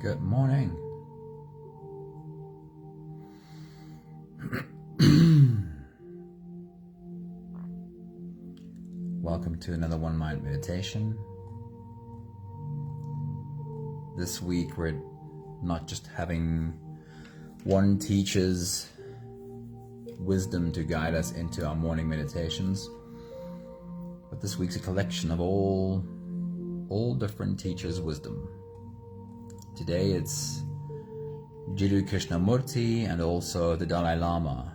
Good morning. Welcome to another One Mind meditation. This week we're not just having one teacher's wisdom to guide us into our morning meditations, but this week's a collection of all different teachers' wisdom. Today it's Jiddu Krishnamurti and also the Dalai Lama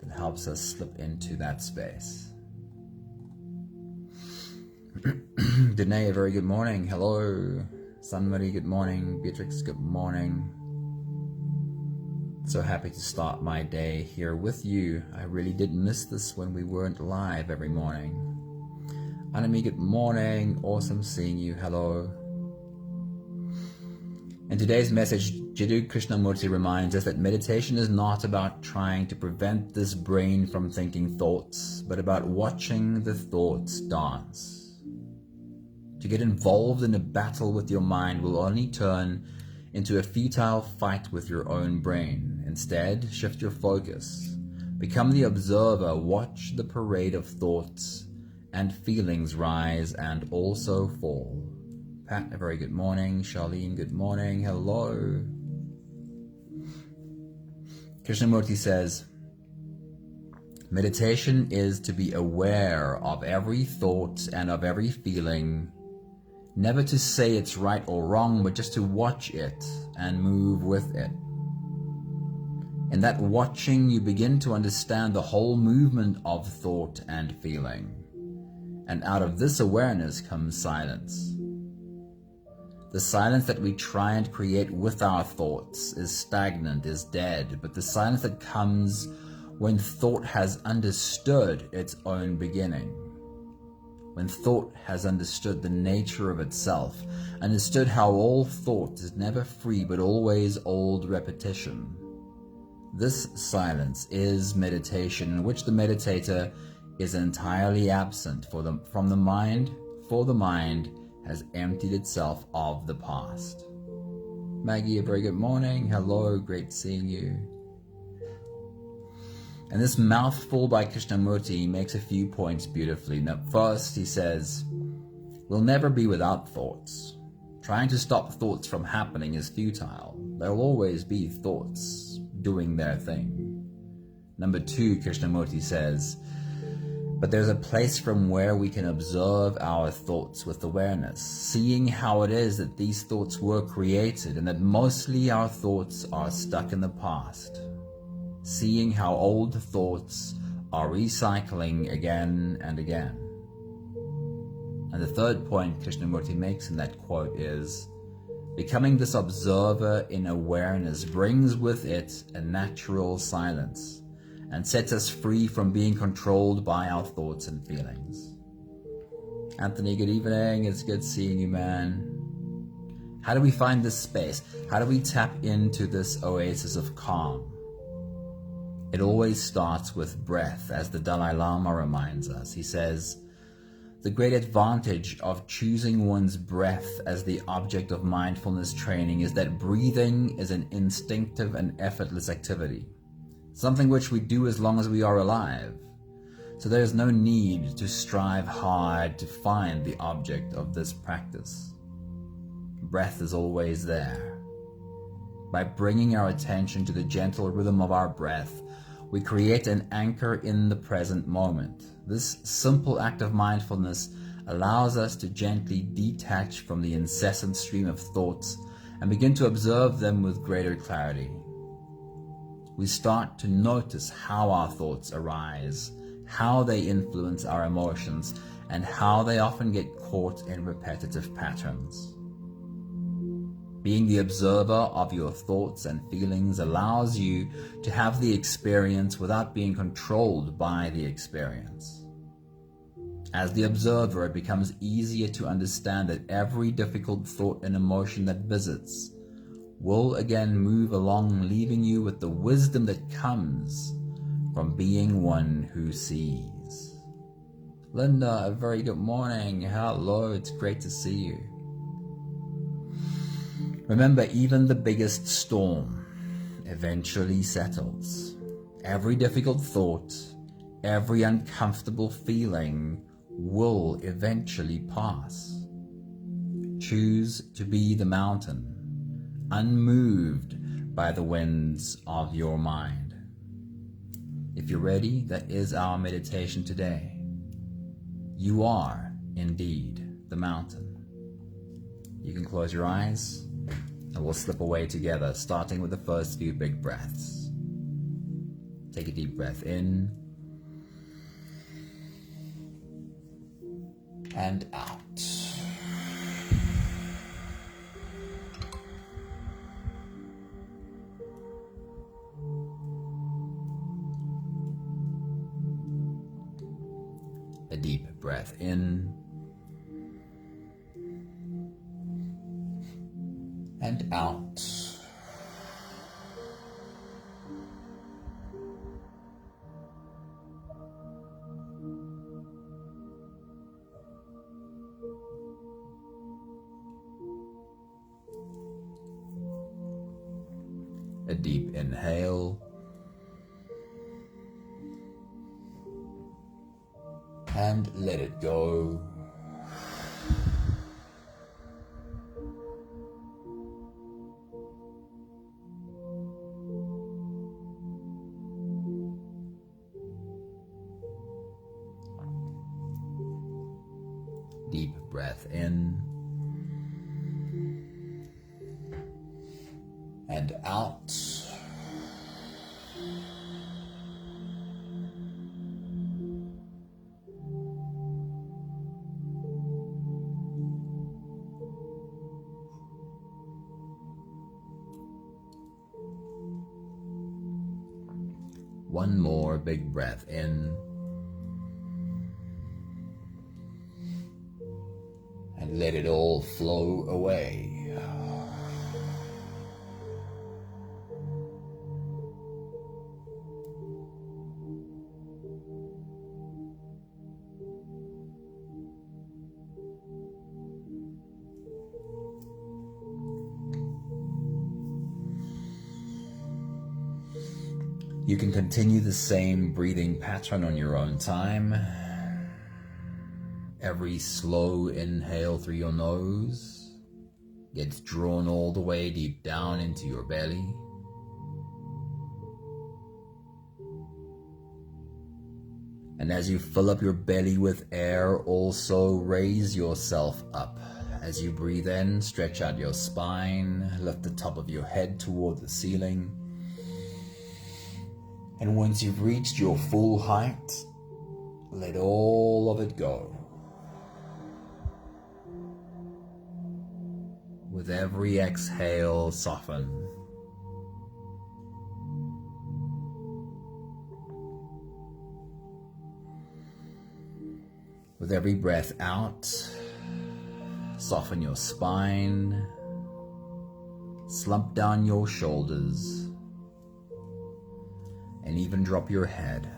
that helps us slip into that space. Danae, a very good morning. Hello. Sunmarie, good morning. Beatrix, good morning. So happy to start my day here with you. I really did miss this when we weren't live every morning. Anami, good morning. Awesome seeing you. Hello. In today's message, Jiddu Krishnamurti reminds us that meditation is not about trying to prevent this brain from thinking thoughts, but about watching the thoughts dance. To get involved in a battle with your mind will only turn into a futile fight with your own brain. Instead, shift your focus. Become the observer. Watch the parade of thoughts and feelings rise and also fall. Pat, a very good morning. Charlene, good morning. Hello. Krishnamurti says, meditation is to be aware of every thought and of every feeling, never to say it's right or wrong, but just to watch it and move with it. In that watching, you begin to understand the whole movement of thought and feeling. And out of this awareness comes silence. The silence that we try and create with our thoughts is stagnant, is dead, but the silence that comes when thought has understood its own beginning, when thought has understood the nature of itself, understood how all thought is never free but always old repetition. This silence is meditation, in which the meditator is entirely absent from the mind, for the mind has emptied itself of the past. Maggie, a very good morning. Hello, great seeing you. And this mouthful by Krishnamurti makes a few points beautifully. Now, first, he says, we'll never be without thoughts. Trying to stop thoughts from happening is futile. There will always be thoughts doing their thing. Number two, Krishnamurti says, but there's a place from where we can observe our thoughts with awareness, seeing how it is that these thoughts were created and that mostly our thoughts are stuck in the past. Seeing how old thoughts are recycling again and again. And the third point Krishnamurti makes in that quote is, becoming this observer in awareness brings with it a natural silence and sets us free from being controlled by our thoughts and feelings. Anthony, good evening. It's good seeing you, man. How do we find this space? How do we tap into this oasis of calm? It always starts with breath, as the Dalai Lama reminds us. He says, the great advantage of choosing one's breath as the object of mindfulness training is that breathing is an instinctive and effortless activity, something which we do as long as we are alive. So there is no need to strive hard to find the object of this practice. Breath is always there. By bringing our attention to the gentle rhythm of our breath, we create an anchor in the present moment. This simple act of mindfulness allows us to gently detach from the incessant stream of thoughts and begin to observe them with greater clarity. We start to notice how our thoughts arise, how they influence our emotions, and how they often get caught in repetitive patterns. Being the observer of your thoughts and feelings allows you to have the experience without being controlled by the experience. As the observer, it becomes easier to understand that every difficult thought and emotion that visits will again move along, leaving you with the wisdom that comes from being one who sees. Linda, a very good morning. Hello, it's great to see you. Remember, even the biggest storm eventually settles. Every difficult thought, every uncomfortable feeling will eventually pass. Choose to be the mountain, unmoved by the winds of your mind. If you're ready, that is our meditation today. You are indeed the mountain. You can close your eyes and we'll slip away together, starting with the first few big breaths. Take a deep breath in and out. A deep breath in and out. A deep inhale and let it go. Deep breath in and out. One more big breath in and let it all flow away. You can continue the same breathing pattern on your own time. Every slow inhale through your nose gets drawn all the way deep down into your belly. And as you fill up your belly with air, also raise yourself up. As you breathe in, stretch out your spine, lift the top of your head toward the ceiling. And once you've reached your full height, let all of it go. With every exhale, soften. With every breath out, soften your spine, slump down your shoulders, and even drop your head.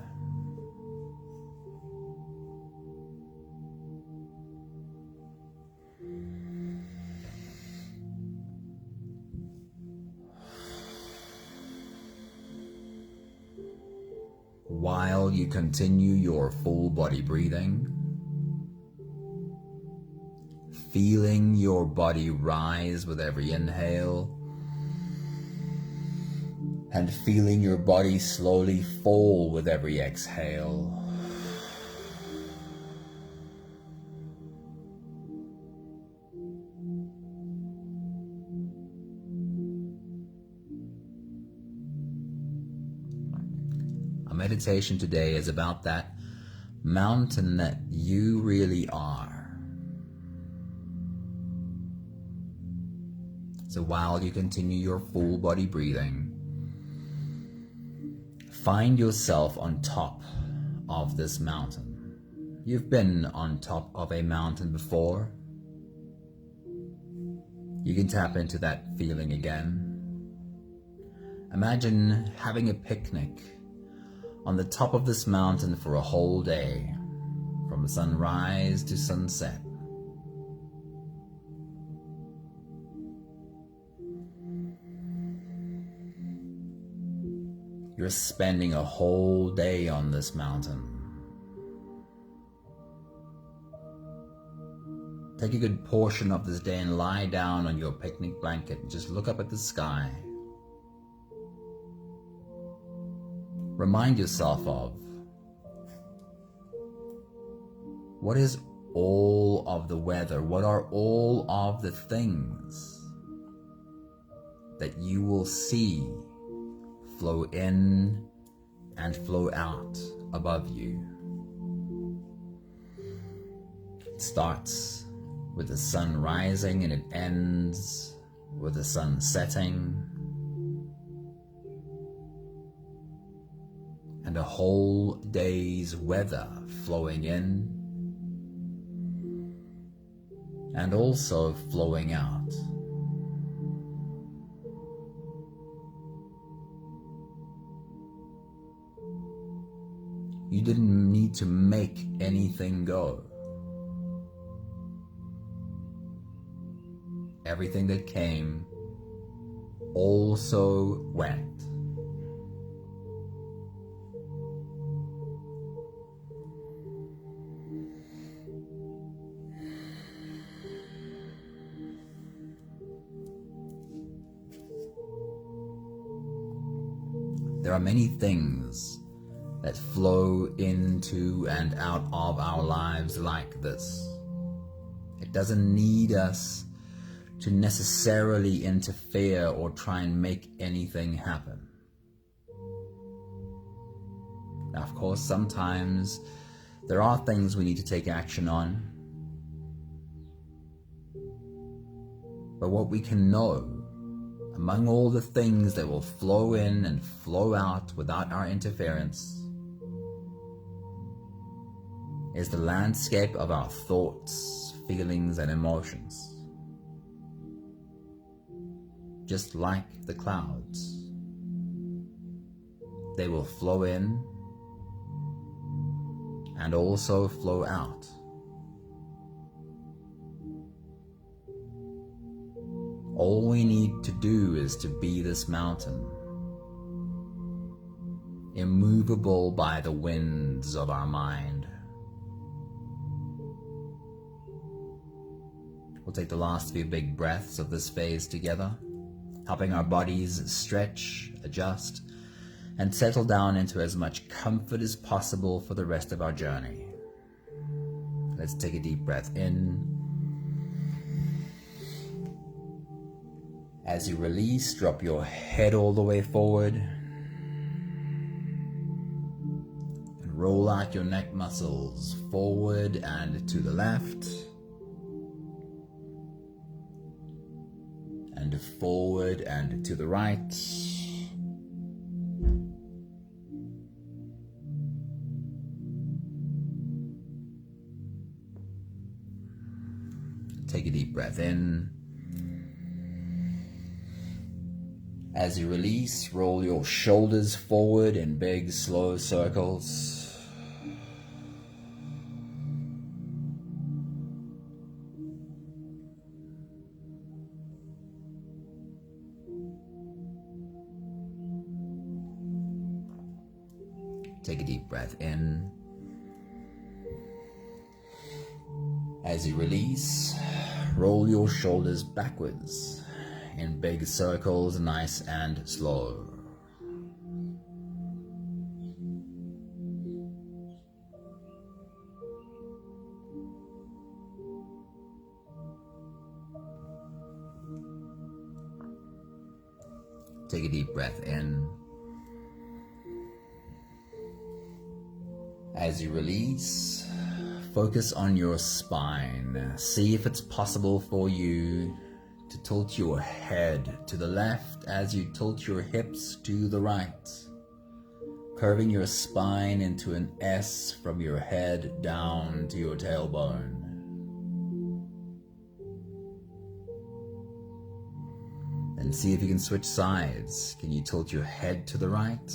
While you continue your full body breathing, feeling your body rise with every inhale, and feeling your body slowly fall with every exhale. Our meditation today is about that mountain that you really are. So while you continue your full body breathing, find yourself on top of this mountain. You've been on top of a mountain before. You can tap into that feeling again. Imagine having a picnic on the top of this mountain for a whole day, from sunrise to sunset. You're spending a whole day on this mountain. Take a good portion of this day and lie down on your picnic blanket and just look up at the sky. Remind yourself of what is all of the weather, what are all of the things that you will see flow in and flow out above you. It starts with the sun rising and it ends with the sun setting. And a whole day's weather flowing in and also flowing out. You didn't need to make anything go. Everything that came also went. There are many things that flow into and out of our lives like this. It doesn't need us to necessarily interfere or try and make anything happen. Now, of course, sometimes there are things we need to take action on. But what we can know, among all the things that will flow in and flow out without our interference, is the landscape of our thoughts, feelings, and emotions. Just like the clouds, they will flow in and also flow out. All we need to do is to be this mountain, immovable by the winds of our mind. We'll take the last few big breaths of this phase together, helping our bodies stretch, adjust, and settle down into as much comfort as possible for the rest of our journey. Let's take a deep breath in. As you release, drop your head all the way forward and roll out your neck muscles forward and to the left and forward and to the right. Take a deep breath in. As you release, roll your shoulders forward in big, slow circles. Take a deep breath in. As you release, roll your shoulders backwards in big circles, nice and slow. Take a deep breath in. As you release, focus on your spine. See if it's possible for you to tilt your head to the left as you tilt your hips to the right, curving your spine into an S from your head down to your tailbone. And see if you can switch sides. Can you tilt your head to the right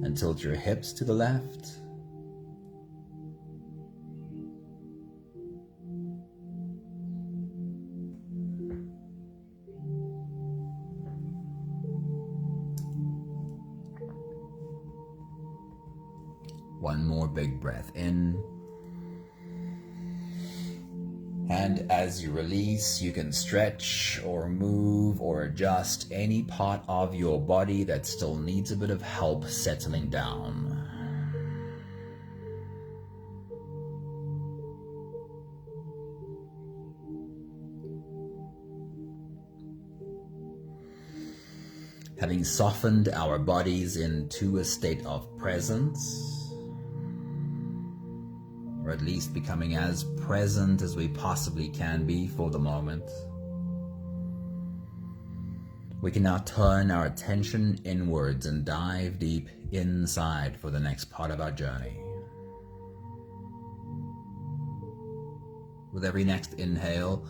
and tilt your hips to the left? One more big breath in. And as you release, you can stretch or move or adjust any part of your body that still needs a bit of help settling down. Having softened our bodies into a state of presence, or at least becoming as present as we possibly can be for the moment, we can now turn our attention inwards and dive deep inside for the next part of our journey. With every next inhale,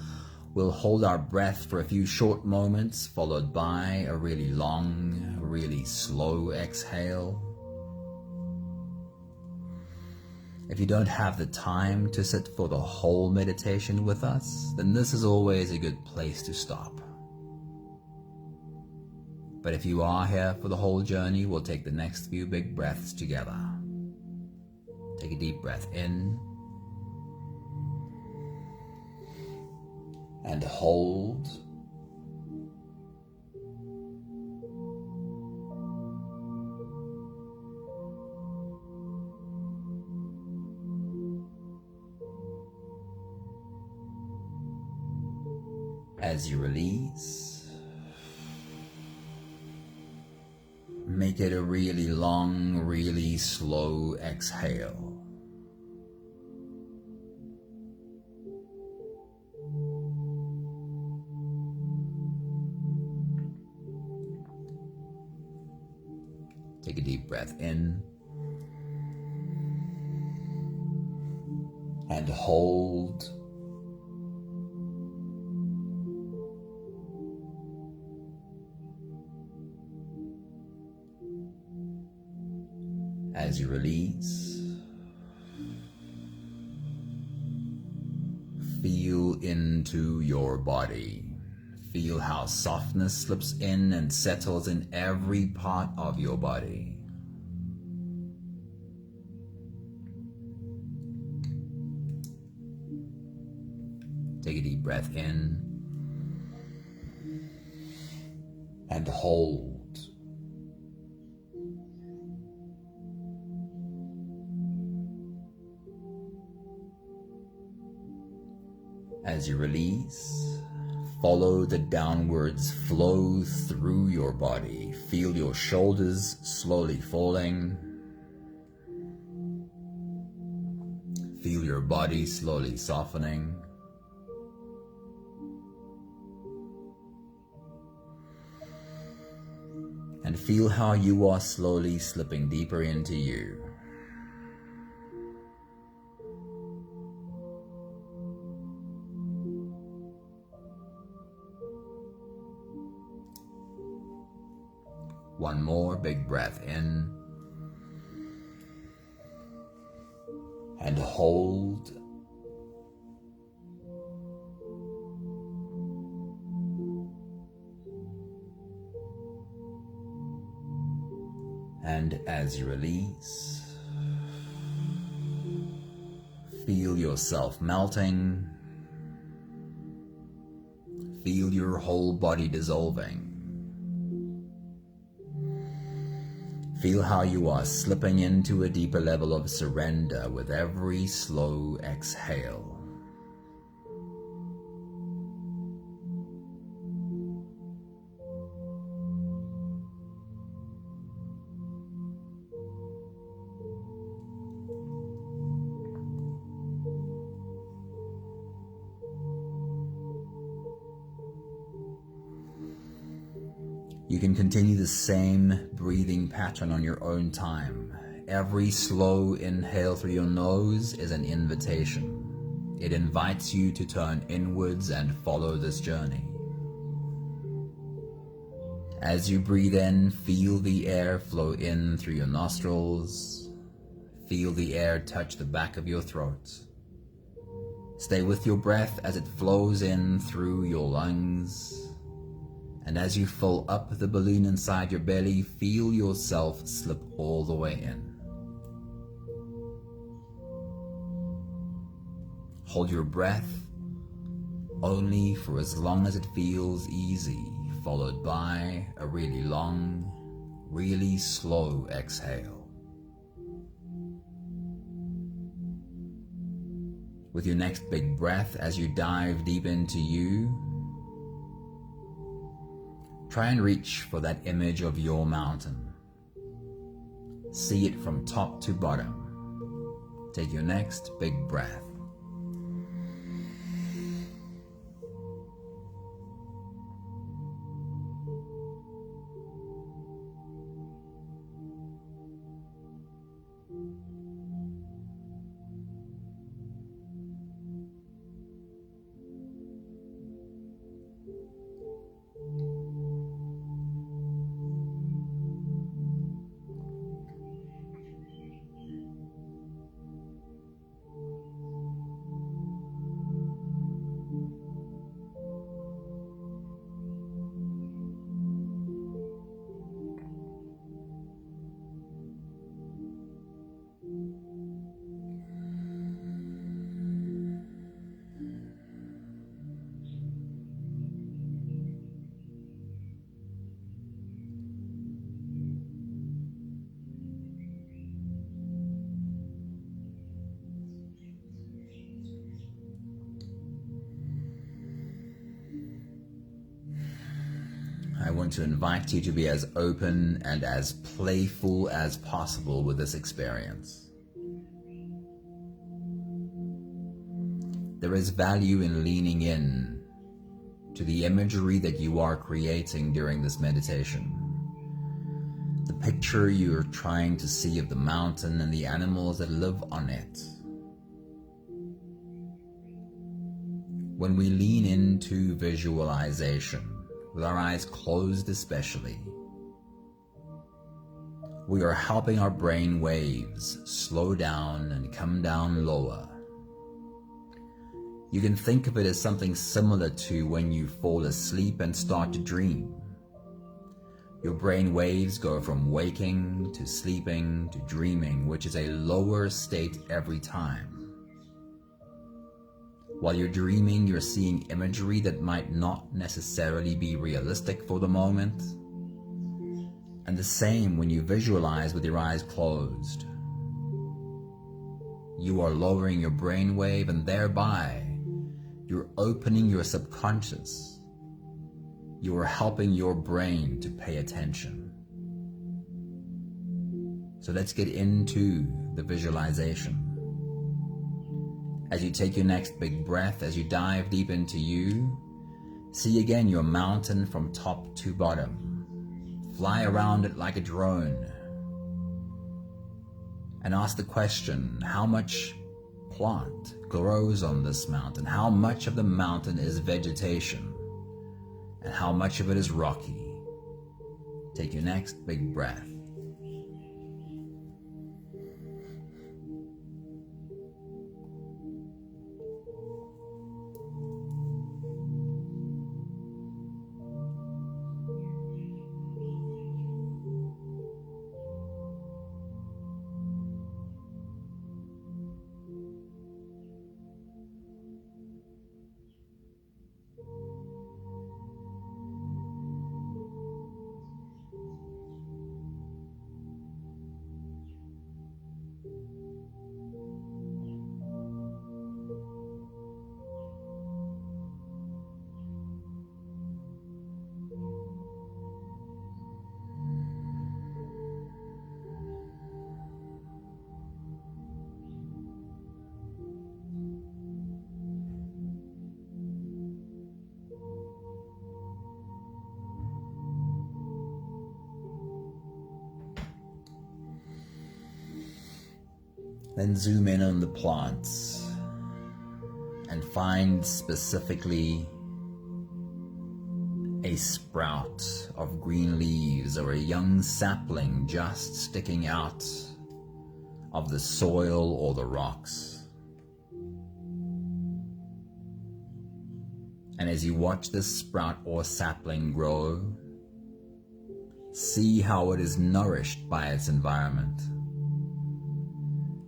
we'll hold our breath for a few short moments, followed by a really long, really slow exhale. If you don't have the time to sit for the whole meditation with us, then this is always a good place to stop. But if you are here for the whole journey, we'll take the next few big breaths together. Take a deep breath in. And hold. As you release, make it a really long, really slow exhale. Take a deep breath in and hold. As you release, feel into your body. Feel how softness slips in and settles in every part of your body. Take a deep breath in and hold. As you release, follow the downwards flow through your body. Feel your shoulders slowly falling. Feel your body slowly softening. And feel how you are slowly slipping deeper into you. One more big breath in and hold. And as you release, feel yourself melting. Feel your whole body dissolving. Feel how you are slipping into a deeper level of surrender with every slow exhale. You can continue the same breathing pattern on your own time. Every slow inhale through your nose is an invitation. It invites you to turn inwards and follow this journey. As you breathe in, feel the air flow in through your nostrils. Feel the air touch the back of your throat. Stay with your breath as it flows in through your lungs. And as you fill up the balloon inside your belly, feel yourself slip all the way in. Hold your breath only for as long as it feels easy, followed by a really long, really slow exhale. With your next big breath, as you dive deep into you, try and reach for that image of your mountain. See it from top to bottom. Take your next big breath. I want to invite you to be as open and as playful as possible with this experience. There is value in leaning in to the imagery that you are creating during this meditation. The picture you're trying to see of the mountain and the animals that live on it. When we lean into visualization, with our eyes closed especially, we are helping our brain waves slow down and come down lower. You can think of it as something similar to when you fall asleep and start to dream. Your brain waves go from waking to sleeping to dreaming, which is a lower state every time. While you're dreaming, you're seeing imagery that might not necessarily be realistic for the moment. And the same when you visualize with your eyes closed. You are lowering your brainwave, and thereby you're opening your subconscious. You are helping your brain to pay attention. So let's get into the visualization. As you take your next big breath, as you dive deep into you, see again your mountain from top to bottom. Fly around it like a drone. And ask the question, how much plant grows on this mountain? How much of the mountain is vegetation? And how much of it is rocky? Take your next big breath. Then zoom in on the plants and find specifically a sprout of green leaves or a young sapling just sticking out of the soil or the rocks. And as you watch this sprout or sapling grow, see how it is nourished by its environment.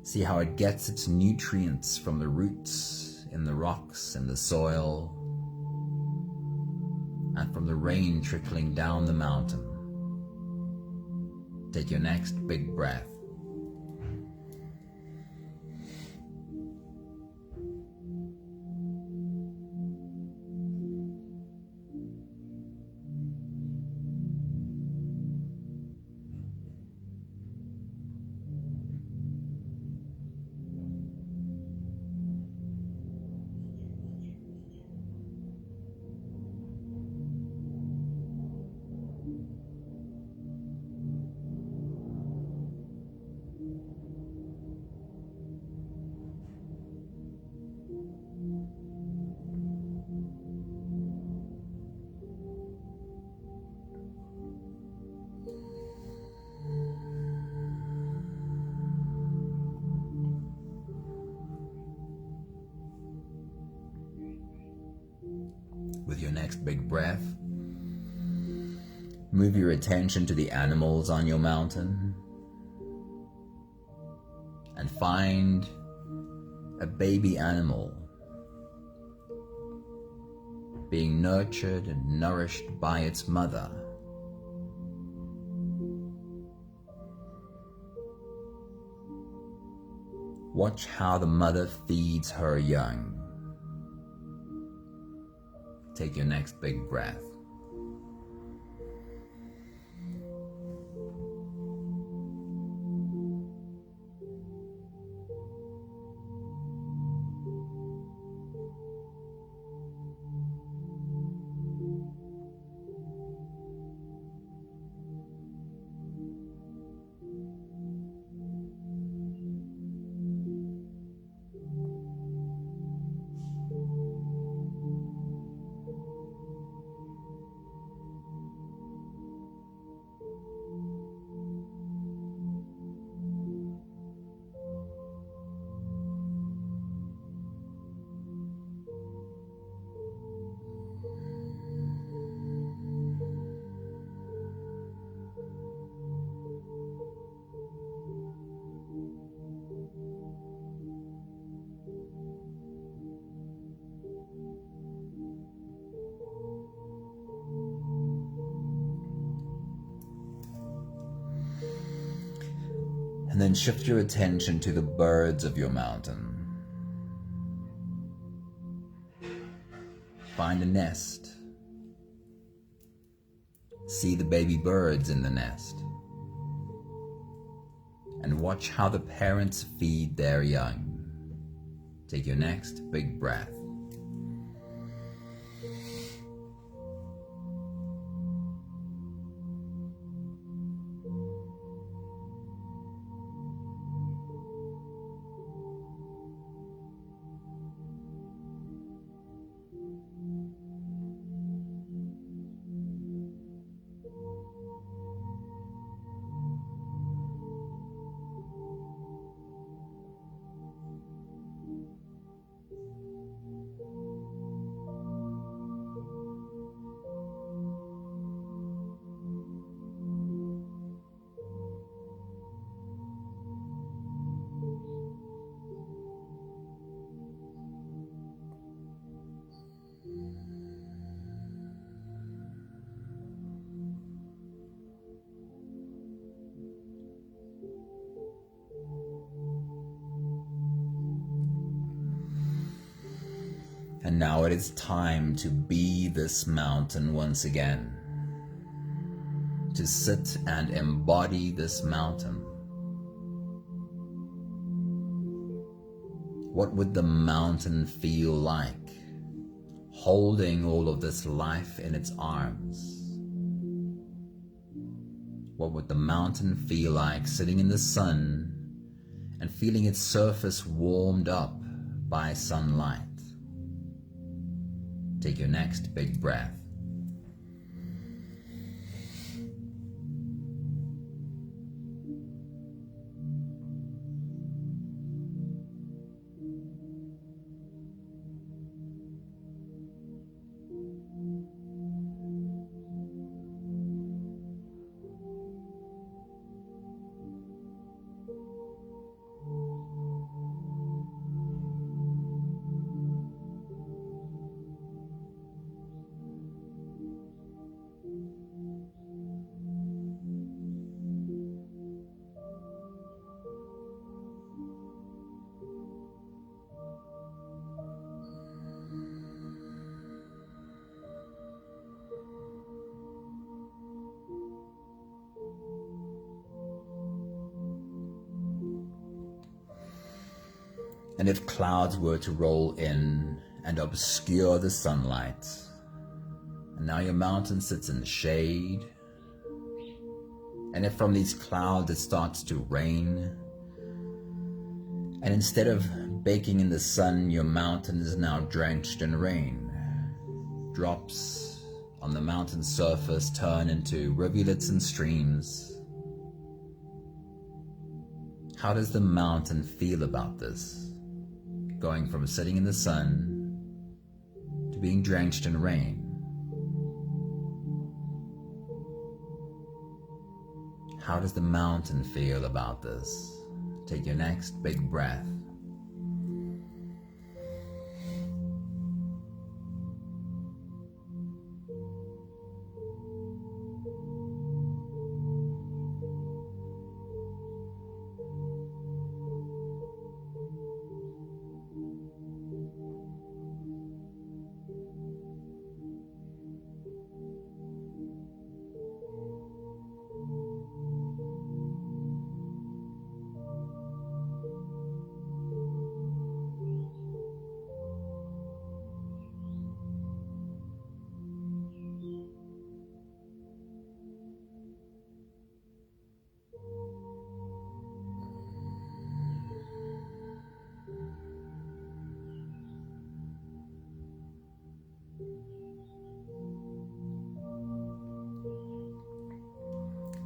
See how it gets its nutrients from the roots in the rocks and the soil, and from the rain trickling down the mountain. Take your next big breath. With your next big breath, move your attention to the animals on your mountain and find a baby animal being nurtured and nourished by its mother. Watch how the mother feeds her young. Take your next big breath. And then shift your attention to the birds of your mountain. Find a nest. See the baby birds in the nest. And watch how the parents feed their young. Take your next big breath. And now it is time to be this mountain once again. To sit and embody this mountain. What would the mountain feel like, holding all of this life in its arms? What would the mountain feel like sitting in the sun and feeling its surface warmed up by sunlight? Take your next big breath. And if clouds were to roll in and obscure the sunlight, and now your mountain sits in the shade, and if from these clouds it starts to rain, and instead of baking in the sun, your mountain is now drenched in rain, drops on the mountain surface turn into rivulets and streams, how does the mountain feel about this? Going from sitting in the sun to being drenched in rain. How does the mountain feel about this? Take your next big breath.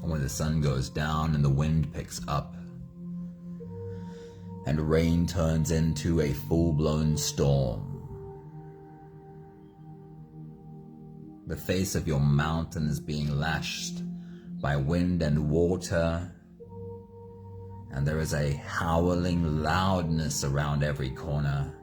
And when the sun goes down and the wind picks up, and rain turns into a full-blown storm, the face of your mountain is being lashed by wind and water, and there is a howling loudness around every corner.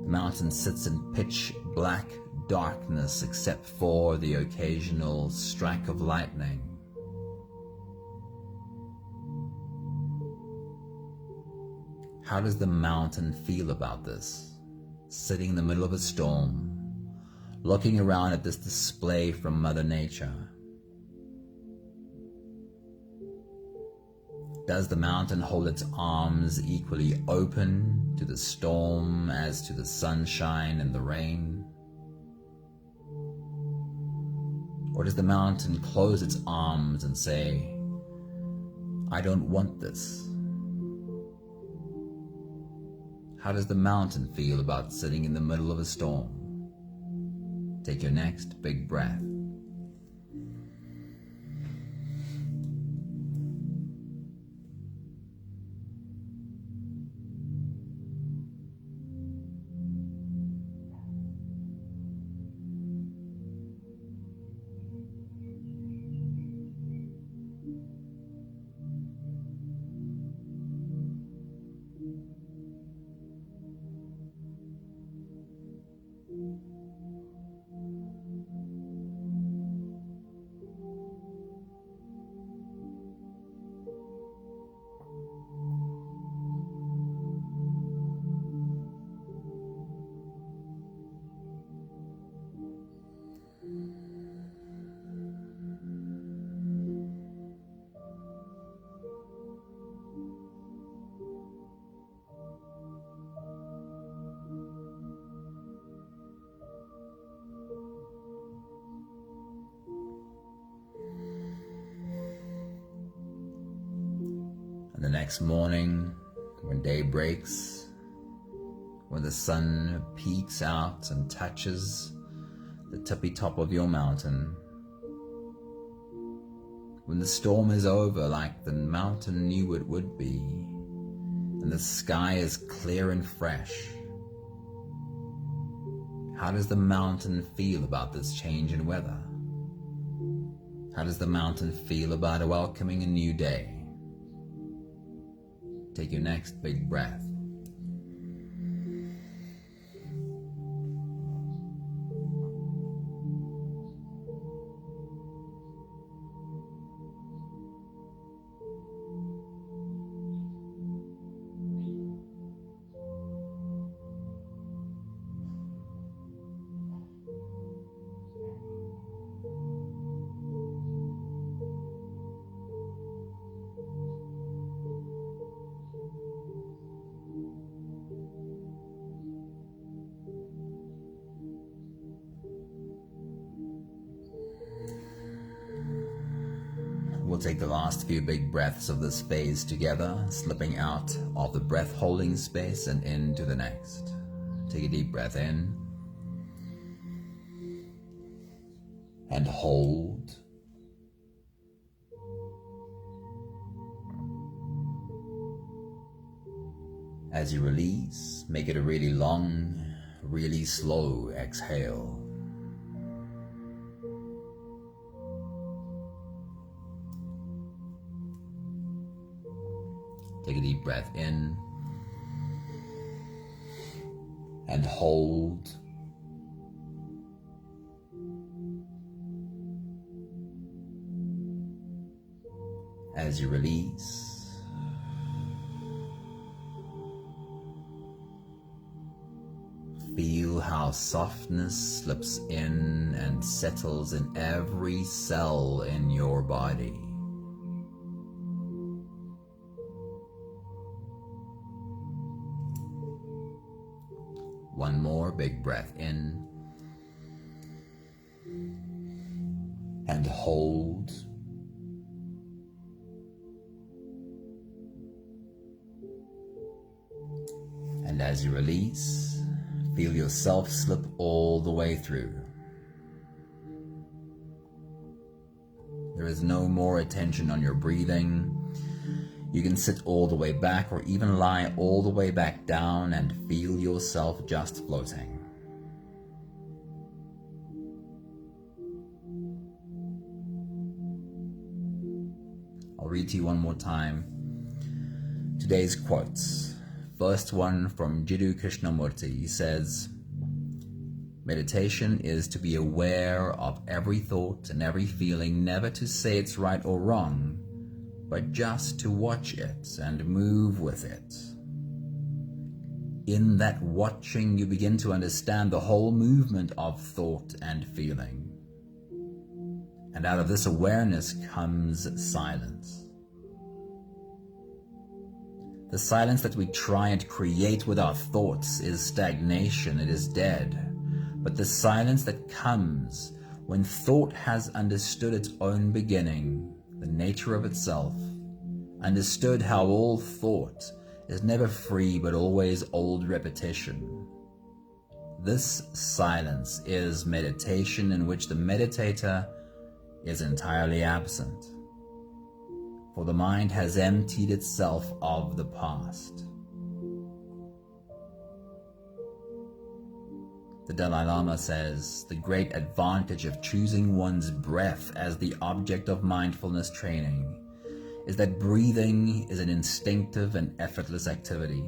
The mountain sits in pitch black darkness except for the occasional strike of lightning. How does the mountain feel about this? Sitting in the middle of a storm, looking around at this display from Mother Nature. Does the mountain hold its arms equally open to the storm as to the sunshine and the rain? Or does the mountain close its arms and say, I don't want this? How does the mountain feel about sitting in the middle of a storm? Take your next big breath. And the next morning, when day breaks, when the sun peeks out and touches the tippy top of your mountain, when the storm is over like the mountain knew it would be, and the sky is clear and fresh, how does the mountain feel about this change in weather? How does the mountain feel about welcoming a new day? Take your next big breath. take the last few big breaths of this phase together, slipping out of the breath holding space and into the next. Take a deep breath in and hold. As you release, make it a really long, really slow exhale. Take a deep breath in and hold. As you release, feel how softness slips in and settles in every cell in your body. One more big breath in and hold. And as you release, feel yourself slip all the way through. There is no more attention on your breathing. You can sit all the way back or even lie all the way back down and feel yourself just floating. I'll read to you one more time today's quotes. First one from Jiddu Krishnamurti. He says, meditation is to be aware of every thought and every feeling, never to say it's right or wrong, but just to watch it and move with it. In that watching, you begin to understand the whole movement of thought and feeling. And out of this awareness comes silence. The silence that we try and create with our thoughts is stagnation, it is dead. But the silence that comes when thought has understood its own beginning, the nature of itself, understood how all thought is never free but always old repetition. This silence is meditation, in which the meditator is entirely absent, for the mind has emptied itself of the past. The Dalai Lama says, the great advantage of choosing one's breath as the object of mindfulness training is that breathing is an instinctive and effortless activity,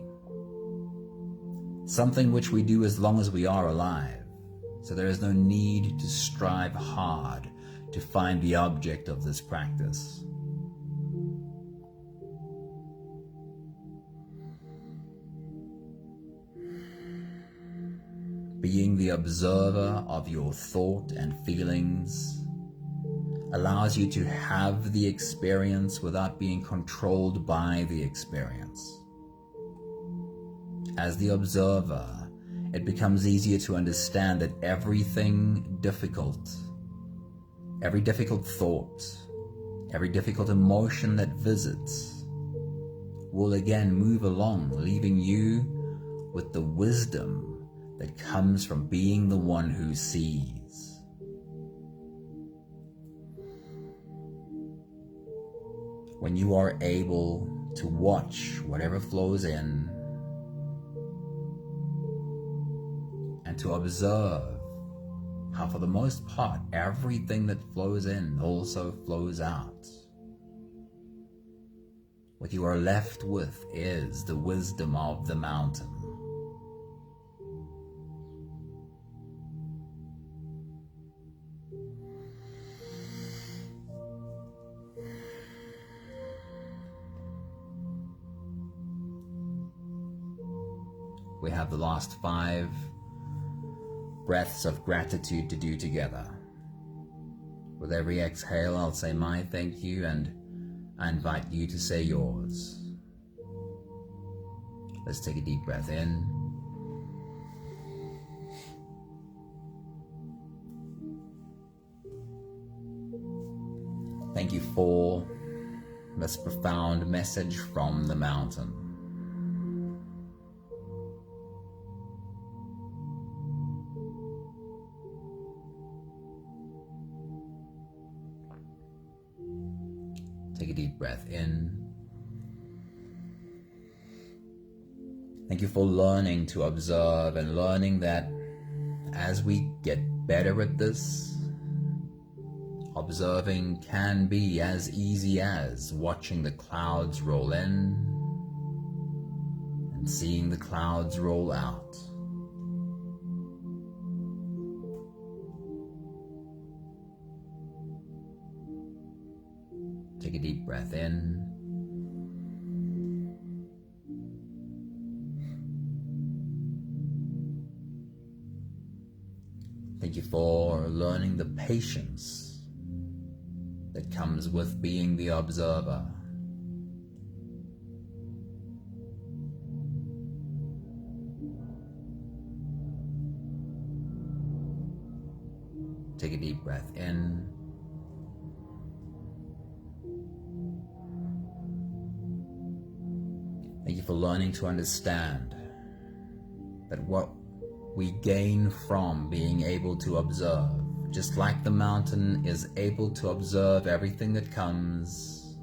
something which we do as long as we are alive, so there is no need to strive hard to find the object of this practice. Being the observer of your thought and feelings allows you to have the experience without being controlled by the experience. As the observer, it becomes easier to understand that every difficult thought, every difficult emotion that visits will again move along, leaving you with the wisdom that comes from being the one who sees. When you are able to watch whatever flows in and to observe how, for the most part, everything that flows in also flows out, what you are left with is the wisdom of the mountain. We have the last 5 breaths of gratitude to do together. With every exhale, I'll say my thank you, and I invite you to say yours. Let's take a deep breath in. Thank you for this profound message from the mountain. Take a deep breath in. Thank you for learning to observe and learning that as we get better at this, observing can be as easy as watching the clouds roll in and seeing the clouds roll out. Take a deep breath in. Thank you for learning the patience that comes with being the observer. Take a deep breath in. Thank you for learning to understand that what we gain from being able to observe, just like the mountain is able to observe everything that comes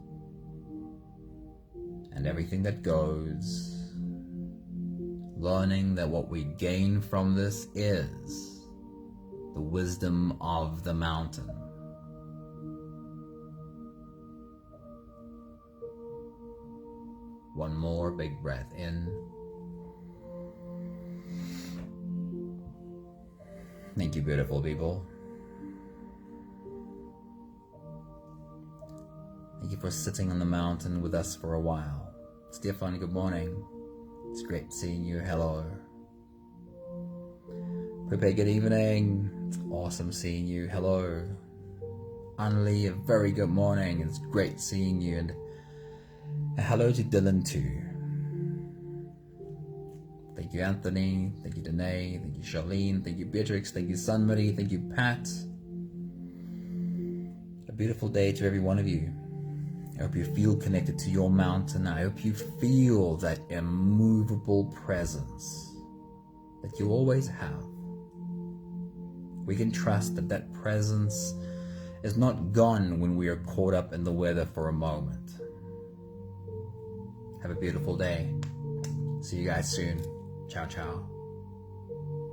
and everything that goes, learning that what we gain from this is the wisdom of the mountain. One more big breath in. Thank you, beautiful people. Thank you for sitting on the mountain with us for a while. Stefan, good morning. It's great seeing you. Hello. Pepe, good evening. It's awesome seeing you. Hello. Anli, a very good morning. It's great seeing you. And hello to Dylan too. Thank you, Anthony. Thank you, Danae. Thank you, Charlene. Thank you, Beatrix. Thank you, Sunmarie. Thank you, Pat. A beautiful day to every one of you. I hope you feel connected to your mountain. I hope you feel that immovable presence that you always have. We can trust that that presence is not gone when we are caught up in the weather for a moment. Have a beautiful day. See you guys soon. Ciao, ciao.